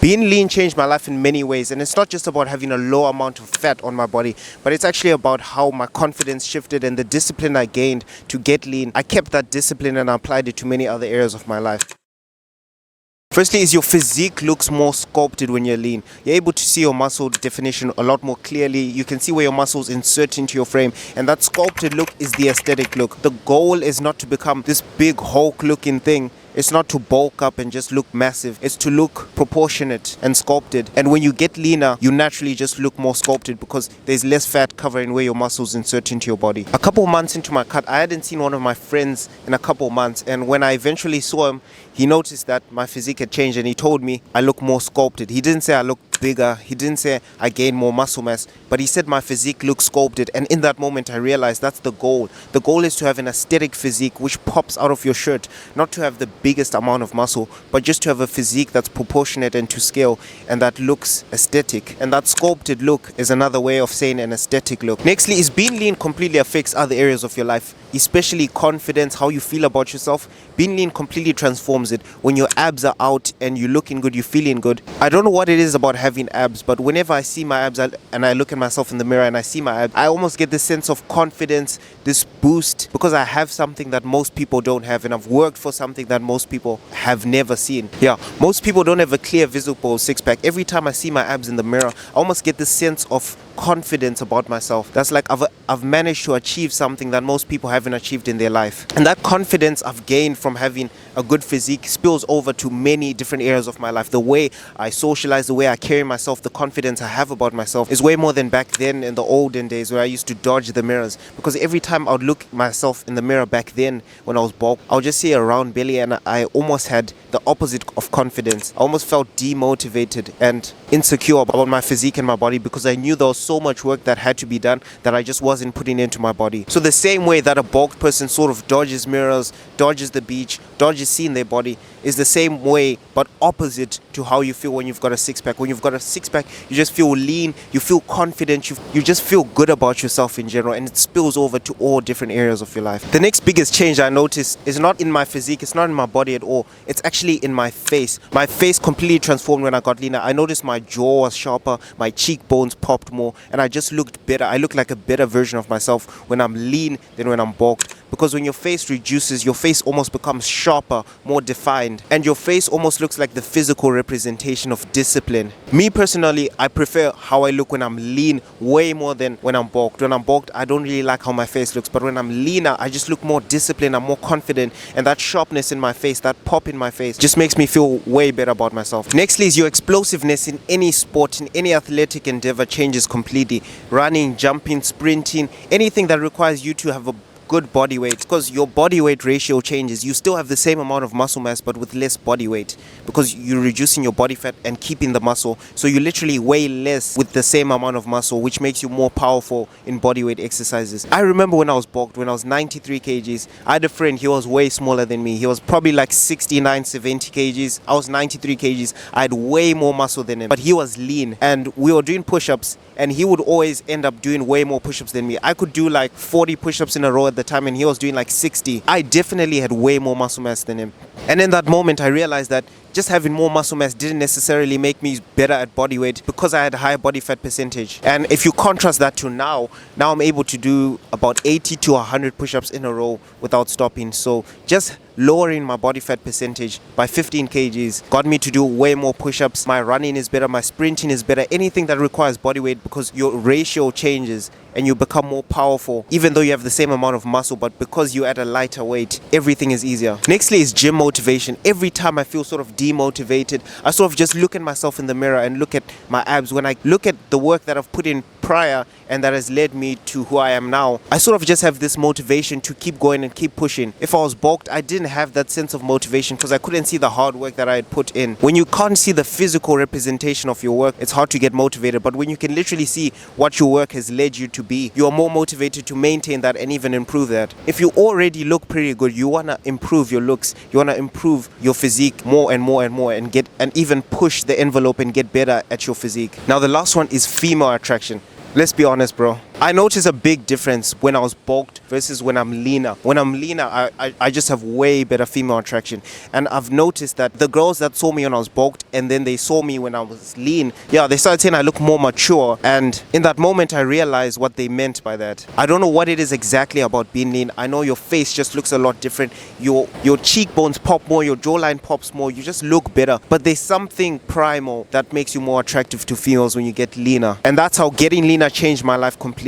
Being lean changed my life in many ways, and it's not just about having a low amount of fat on my body, but it's actually about how my confidence shifted and the discipline I gained to get lean. I kept that discipline and I applied it to many other areas of my life. Firstly is your physique looks more sculpted when you're lean. You're able to see your muscle definition a lot more clearly. You can see where your muscles insert into your frame, and that sculpted look is the aesthetic look. The goal is not to become this big Hulk looking thing. It's not to bulk up and just look massive. It's to look proportionate and sculpted. And when you get leaner, you naturally just look more sculpted because there's less fat covering where your muscles insert into your body. A couple months into my cut, I hadn't seen one of my friends in a couple months. And when I eventually saw him, he noticed that my physique had changed and he told me I look more sculpted. He didn't say I look bigger. He didn't say I gained more muscle mass, but he said my physique looks sculpted. And in that moment, I realized that's the goal. The goal is to have an aesthetic physique which pops out of your shirt, not to have the biggest amount of muscle, but just to have a physique that's proportionate and to scale and that looks aesthetic. And that sculpted look is another way of saying an aesthetic look. Nextly is being lean completely affects other areas of your life, especially confidence, how you feel about yourself. Being lean completely transforms it. When your abs are out and you're looking good, you're feeling good. I don't know what it is about having abs, but whenever I see my abs and I look at myself in the mirror and I see my abs, I almost get this sense of confidence, this boost, because I have something that most people don't have, and I've worked for something that most people have never seen. Yeah, most people don't have a clear visible six-pack. Every time I see my abs in the mirror, I almost get this sense of confidence about myself. That's like I've managed to achieve something that most people haven't achieved in their life. And that confidence I've gained from having a good physique spills over to many different areas of my life. The way I socialize, the way I carry myself, the confidence I have about myself is way more than back then in the olden days where I used to dodge the mirrors. Because every time I would look myself in the mirror back then when I was bulk, I would just see a round belly and I almost had the opposite of confidence. I almost felt demotivated and insecure about my physique and my body because I knew there was so much work that had to be done that I just wasn't putting into my body. So the same way that a bulked person sort of dodges mirrors, dodges the beach, dodges seeing their body, is the same way but opposite to how you feel when you've got a six-pack. When you've got a six-pack, you just feel lean, you feel confident, you just feel good about yourself in general, and it spills over to all different areas of your life. The next biggest change I noticed is not in my physique, it's not in my body at all, it's actually in my face. My face completely transformed when I got leaner. I noticed my jaw was sharper, my cheekbones popped more, and I just looked better. I look like a better version of myself when I'm lean than when I'm bulked. Because when your face reduces, your face almost becomes sharper, more defined, and your face almost looks like the physical representation of discipline. Me personally, I prefer how I look when I'm lean way more than when I'm bulked. When I'm bulked, I don't really like how my face looks, but when I'm leaner, I just look more disciplined, I'm more confident, and that sharpness in my face, that pop in my face, just makes me feel way better about myself. Nextly is your explosiveness in any sport, in any athletic endeavor changes completely. Running, jumping, sprinting, anything that requires you to have a good body weight, because your body weight ratio changes. You still have the same amount of muscle mass but with less body weight because you're reducing your body fat and keeping the muscle, so you literally weigh less with the same amount of muscle, which makes you more powerful in body weight exercises. I remember when I was bulked, when I was 93 kgs, I had a friend, he was way smaller than me. He was probably like 69, 70 kgs. I was 93 kgs. I had way more muscle than him, but he was lean, and we were doing push-ups and he would always end up doing way more push-ups than me. I could do like 40 push-ups in a row at the time and he was doing like 60. I definitely had way more muscle mass than him. And in that moment I realized that just having more muscle mass didn't necessarily make me better at body weight because I had a higher body fat percentage. And if you contrast that to now I'm able to do about 80 to 100 push-ups in a row without stopping. So just lowering my body fat percentage by 15 kgs got me to do way more push-ups. My running is better, my sprinting is better, anything that requires body weight, because your ratio changes and you become more powerful even though you have the same amount of muscle, but because you add a lighter weight, everything is easier. Nextly is gym motivation. Every time I feel sort of demotivated, I sort of just look at myself in the mirror and look at my abs. When I look at the work that I've put in prior and that has led me to who I am now, I sort of just have this motivation to keep going and keep pushing. If I was bulked, I didn't have that sense of motivation because I couldn't see the hard work that I had put in. When you can't see the physical representation of your work, it's hard to get motivated, but when you can literally see what your work has led you to be, you are more motivated to maintain that and even improve that. If you already look pretty good, you want to improve your looks, you want to improve your physique more and more and more, and even push the envelope and get better at your physique. Now the last one is female attraction. Let's be honest, bro. I notice a big difference when I was bulked versus when I'm leaner. When I'm leaner, I just have way better female attraction. And I've noticed that the girls that saw me when I was bulked and then they saw me when I was lean, yeah, they started saying I look more mature. And in that moment, I realized what they meant by that. I don't know what it is exactly about being lean. I know your face just looks a lot different. Your cheekbones pop more, your jawline pops more, you just look better. But there's something primal that makes you more attractive to females when you get leaner. And that's how getting leaner changed my life completely.